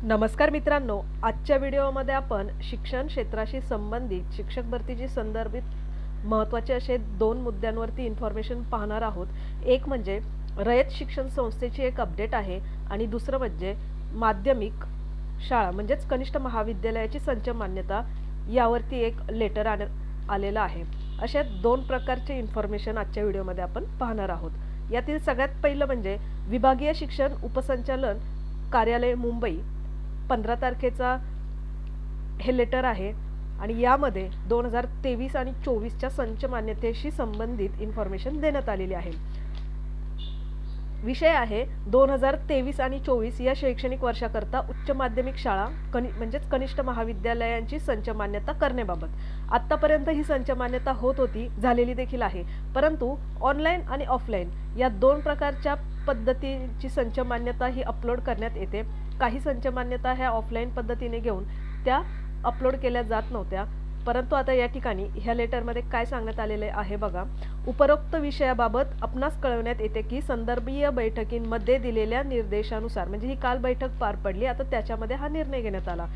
नमस्कार मित्रांनो, आजच्या व्हिडिओमध्ये आपण शिक्षण क्षेत्राशी संबंधित शिक्षक भरतीची संदर्भित महत्त्वाचे असे दोन मुद्द्यांवरती इन्फॉर्मेशन पाहणार आहोत। एक म्हणजे रयत शिक्षण संस्थेची एक अपडेट आहे आणि दुसरं म्हणजे माध्यमिक शाळा म्हणजेच कनिष्ठ महाविद्यालयाची संच मान्यता यावरती एक लेटर आलेला आहे। अशा दोन प्रकारचे इन्फॉर्मेशन आजच्या व्हिडिओमध्ये आपण पाहणार आहोत। यातील सगळ्यात पहिलं म्हणजे विभागीय शिक्षण उपसंचालन कार्यालय मुंबई 15 तारखेचा हे लेटर आहे आणि यामध्ये 2023 आणि 24च्या संच मान्यतेशी संबंधित इन्फॉर्मेशन देण्यात आलेली आहे। विषय आहे 2023 आणि 24 या शैक्षणिक वर्षाकरता उच्च माध्यमिक शाळा म्हणजेच कनिष्ठ महाविद्यालयांची संच मान्यता करण्याबाबत। आतापर्यंत ही संच मान्यता होत होती, झालेली देखील आहे, परंतु ऑनलाईन आणि ऑफलाईन या दोन प्रकारच्या पद्धतीची संच मान्यता ही अपलोड करण्यात येते। काही संच मान्यता ह्या ऑफलाईन पद्धतीने घेऊन त्या अपलोड केल्या जात नव्हत्या, परंतु आता या ठिकाणी ह्या लेटरमध्ये काय सांगण्यात आलेले आहे बघा। उपरोक्त विषयाबाबत आपणास कळवण्यात येते की संदर्भीय बैठकींमध्ये दिलेल्या निर्देशानुसार, म्हणजे ही काल बैठक पार पडली, आता त्याच्यामध्ये हा निर्णय घेण्यात आला।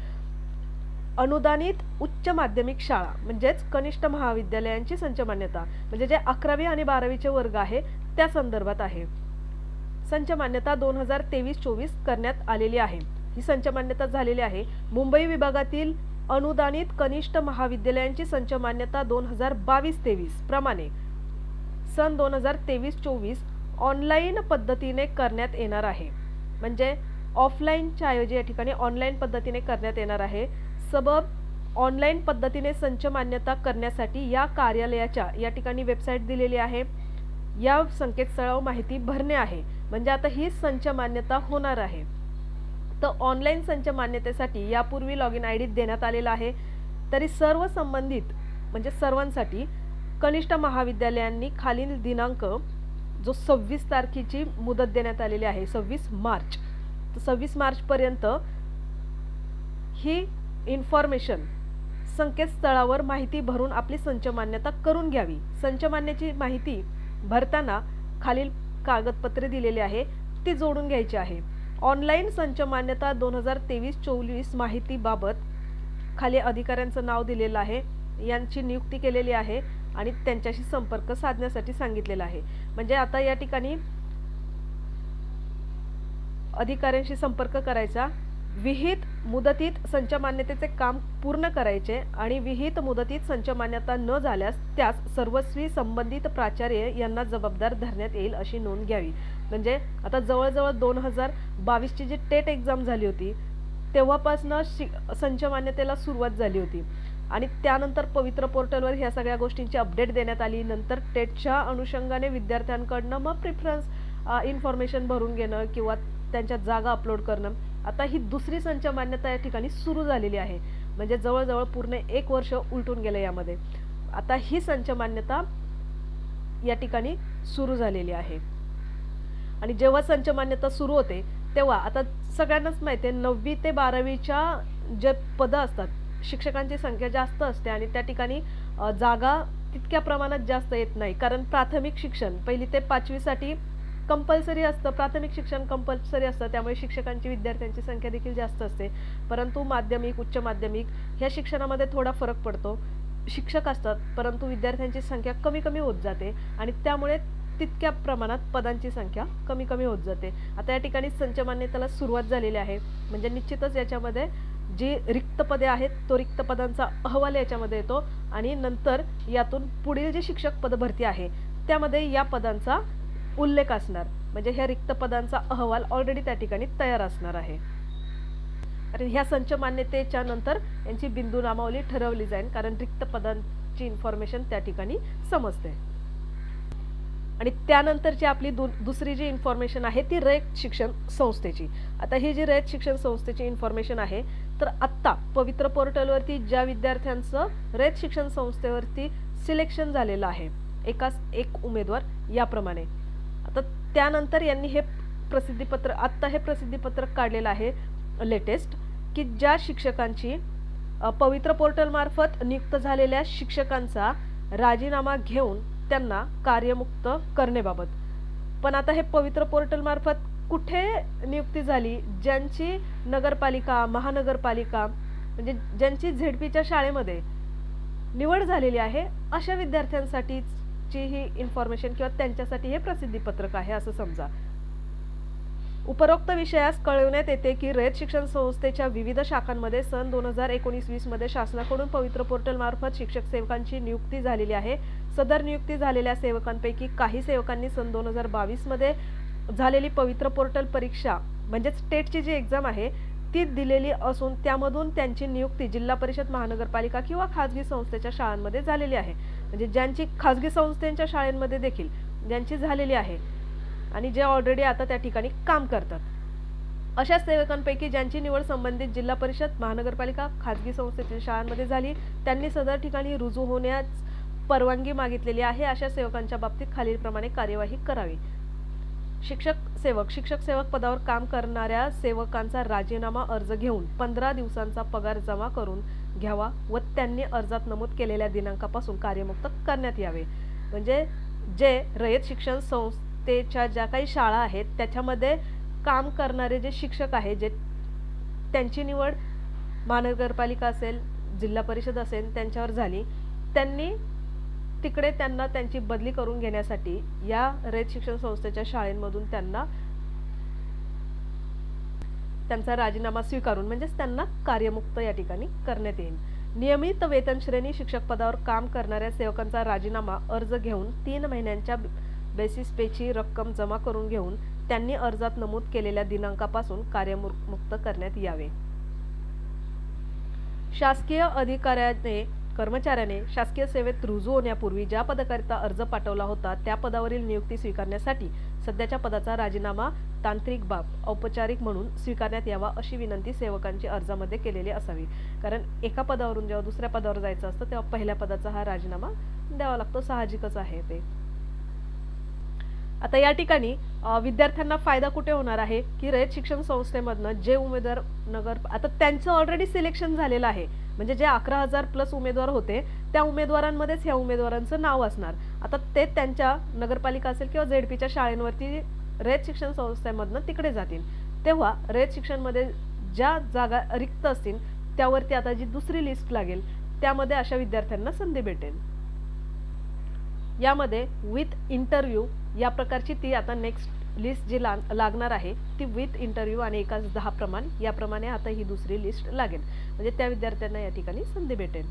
अनुदानित उच्च माध्यमिक शाळा म्हणजेच कनिष्ठ महाविद्यालयांची संच मान्यता म्हणजे जे 11वी आणि 12वीचे वर्ग आहे त्या संदर्भात आहे। संच मान्यता 2023-24 करण्यात आलेली आहे। ही संच मान्यता झालेली आहे। मुंबई विभागातील अनुदानित कनिष्ठ महाविद्यालयांची संच मान्यता 2022-23 प्रमाणे सन 2023-24 ऑनलाईन पद्धतीने करण्यात येणार आहे। म्हणजे ऑफलाईनच्या ऐवजी या ठिकाणी ऑनलाईन पद्धतीने करण्यात येणार आहे। सबब ऑनलाईन पद्धतीने संच मान्यता करण्यासाठी या कार्यालयाच्या या ठिकाणी वेबसाईट दिलेली आहे, या संकेतस्थळावर माहिती भरणे आहे। म्हणजे आता ही संच मान्यता होणार आहे। तर ऑनलाईन संच मान्यतेसाठी यापूर्वी लॉगिन आयडी देण्यात आलेला आहे, तरी सर्व संबंधित म्हणजे सर्वांसाठी कनिष्ठ महाविद्यालयांनी खालील दिनांक जो 26 तारखेची मुदत देण्यात आलेली आहे 26 मार्च, तर 26 मार्च पर्यंत ही इन्फॉर्मेशन संकेतस्थळावर माहिती भरून आपली संच मान्यता करून घ्यावी। संच मान्यतेची माहिती भरताना खालील कागदपत्रे दिलेली आहे ती जोडून घ्यायची आहे। ऑनलाईन संच मान्यता 2023-24 माहितीबाबत खाली अधिकाऱ्यांचं नाव दिलेलं आहे, यांची नियुक्ती केलेली आहे आणि त्यांच्याशी संपर्क साधण्यासाठी सांगितलेलं आहे। म्हणजे आता या ठिकाणी अधिकाऱ्यांशी संपर्क करायचा, विहित मुदतीत संच मान्यतेचे काम पूर्ण करायचे आणि विहित मुदतीत संच मान्यता न झाल्यास त्यास सर्वस्वी संबंधित प्राचार्य यांना जबाबदार धरण्यात येईल अशी नोंद घ्यावी। म्हणजे आता जवळजवळ 2022ची जी टेट एक्झाम झाली होती तेव्हापासून संच मान्यतेला सुरुवात झाली होती आणि त्यानंतर पवित्र पोर्टलवर ह्या सगळ्या गोष्टींची अपडेट देण्यात आली। नंतर टेटच्या अनुषंगाने विद्यार्थ्यांकडनं मग प्रिफरन्स इन्फॉर्मेशन भरून घेणं किंवा त्यांच्या जागा अपलोड करणं, आता ही दुसरी संच मान्यता या ठिकाणी सुरू झालेली आहे। म्हणजे जवळजवळ पूर्ण 1 वर्ष उलटून गेलं यामध्ये। आता ही संच मान्यता या ठिकाणी सुरू झालेली आहे आणि जेव्हा संच मान्यता सुरू होते तेव्हा आता सगळ्यांनाच माहिती आहे 9वी ते 12वीच्या जे पदं असतात शिक्षकांची संख्या जास्त असते आणि त्या ठिकाणी जागा तितक्या प्रमाणात जास्त येत नाही, कारण प्राथमिक शिक्षण 1ली ते 5वीसाठी कंपल्सरी असतं, प्राथमिक शिक्षण कंपल्सरी असतं, त्यामुळे शिक्षकांची विद्यार्थ्यांची संख्या देखील जास्त असते। परंतु माध्यमिक उच्च माध्यमिक ह्या शिक्षणामध्ये थोडा फरक पडतो, शिक्षक असतात परंतु विद्यार्थ्यांची संख्या कमी कमी होत जाते आणि त्यामुळे तितक्या प्रमाणात पदांची संख्या कमी कमी होत जाते। आता या ठिकाणी संच मान्यतेला सुरुवात झालेली आहे, म्हणजे निश्चितच याच्यामध्ये जी रिक्त पदे आहेत तो रिक्त पदांचा अहवाल याच्यामध्ये येतो आणि नंतर यातून पुढील जी शिक्षक पद भरती आहे त्यामध्ये या पदांचा उल्लेख असणार, म्हणजे ह्या रिक्त पदांचा अहवाल ऑलरेडी त्या ठिकाणी तयार असणार आहे। आणि ह्या संच मान्यतेच्या नंतर यांची बिंदू नामावली ठरवली जाईल, कारण रिक्त पदांची इन्फॉर्मेशन त्या ठिकाणी समजते। आणि त्यानंतरची आपली दुसरी जी इन्फॉर्मेशन आहे ती रयत शिक्षण संस्थेची। आता ही जी रयत शिक्षण संस्थेची इन्फॉर्मेशन आहे, तर आत्ता पवित्र पोर्टलवरती ज्या विद्यार्थ्यांचं रयत शिक्षण संस्थेवरती सिलेक्शन झालेलं आहे एकाच एक उमेदवार याप्रमाणे, आता त्यानंतर यांनी हे प्रसिद्धीपत्र आत्ता हे प्रसिद्धीपत्रक काढलेलं आहे लेटेस्ट, की ज्या शिक्षकांची पवित्र पोर्टल मार्फत नियुक्त झालेल्या शिक्षकांचा राजीनामा घेऊन त्यांना कार्यमुक्त करण्याबाबत। पण आता हे पवित्र पोर्टल मार्फत कुठे नियुक्ती झाली, ज्यांची नगरपालिका, महानगरपालिका म्हणजे ज्यांची झेडपीच्या शाळेमध्ये निवड झालेली आहे अशा विद्यार्थ्यांसाठीची ही इन्फॉर्मेशन किंवा त्यांच्यासाठी हे प्रसिद्धीपत्रक आहे असं समजा. उपरोक्त विषयास कळविण्यात येते की रयत शिक्षण संस्थेच्या विविध शाखांमध्ये सन 2019-20 मध्ये शासनाकडून पवित्र पोर्टल मार्फत शिक्षक सेवकांची नियुक्ती झालेली आहे. सदर नियुक्ती झालेल्या सेवकांपैकी काही सेवकांनी सन 2022 मध्ये झालेली पवित्र पोर्टल परीक्षा म्हणजे स्टेटची जी एक्झाम आहे ती दिलेली असून त्यामधून त्यांची नियुक्ती जिल्हा परिषद, महानगरपालिका किंवा खाजगी संस्थेच्या शाळांमध्ये झालेली आहे. म्हणजे ज्यांची खाजगी संस्थांच्या शाळांमध्ये देखील ज्यांची झालेली आहे आणि जे ऑलरेडी आता त्या ठिकाणी काम करतात अशा सेवकांपैकी ज्यांची निवड संबंधित जिल्हा परिषद, महानगरपालिका, खाजगी संस्थेतील शाळांमध्ये झाली त्यांनी सदर ठिकाणी रुजू होण्यास परवानगी मागितलेली आहे. अशा सेवकांच्या बाबतीत खालीलप्रमाणे कार्यवाही करावी. शिक्षक सेवक पदावर काम करणाऱ्या सेवकांचा राजीनामा अर्ज घेऊन 15 दिवसांचा पगार जमा करून घ्यावा व त्यांनी अर्जात नमूद केलेल्या दिनांकापासून कार्यमुक्त करण्यात यावे. म्हणजे जे रयत शिक्षण संस्थेच्या ज्या काही शाळा आहेत त्याच्यामध्ये काम करणारे जे शिक्षक आहेत जे त्यांची निवड महानगरपालिका असेल, जिल्हा परिषद असेल त्यांच्यावर झाली, त्यांनी तिकडे त्यांना त्यांची बदली करून घेण्यासाठी या रयत शिक्षण संस्थेच्या शाळेमधून त्यांना त्यांचा राजीनामा स्वीकारून म्हणजेच त्यांना कार्यमुक्त या ठिकाणी करण्यात येईल. नियमित वेतन श्रेणी शिक्षक पदावर काम करणाऱ्या सेवकांचा राजीनामा अर्ज घेऊन 3 महिन्यांच्या बेसिस पेची रक्कम जमा करून घेऊन त्यांनी अर्जात नमूद केलेल्या दिनांकापासून कार्यमुक्त करण्यात यावे. शासकीय अधिकाऱ्याने कर्मचाऱ्याने शासकीय सेवेत रुजू होण्यापूर्वी ज्या पदाकरिता अर्ज पाठवला होता त्या पदावरील नियुक्ती स्वीकारण्यासाठी सध्याच्या पदाचा राजीनामा तांत्रिक बाब औपचारिक म्हणून स्वीकारण्यात यावा अशी विनंती सेवकांची अर्जामध्ये केलेली असावी. कारण एका पदावरून जेव्हा दुसऱ्या पदावर जायचं असतं तेव्हा पहिल्या पदाचा हा राजीनामा द्यावा लागतो, साहजिकच आहे ते. आता या ठिकाणी विद्यार्थ्यांना फायदा कुठे होणार आहे की रयत शिक्षण संस्थेमधनं जे उमेदवार आता त्यांचं ऑलरेडी सिलेक्शन झालेलं आहे. म्हणजे जे 11,000 प्लस उमेदवार होते त्या उमेदवारांमध्येच ह्या उमेदवारांचं नाव असणार. आता ते त्यांच्या नगरपालिका असेल किंवा झेडपीच्या शाळेंवरती रयत शिक्षण संस्थेमधनं तिकडे जातील. तेव्हा रयत शिक्षणमध्ये ज्या जागा रिक्त असतील त्यावरती आता जी दुसरी लिस्ट लागेल त्यामध्ये अशा विद्यार्थ्यांना संधी भेटेल. यामध्ये विथ इंटरव्ह्यू या प्रकारची ती आता नेक्स्ट लिस्ट जी लागणार आहे ती विथ इंटरव्ह्यू आणि 1:10 प्रमाण याप्रमाणे आता ही दुसरी लिस्ट लागेल. म्हणजे त्या विद्यार्थ्यांना या ठिकाणी संधी भेटेल.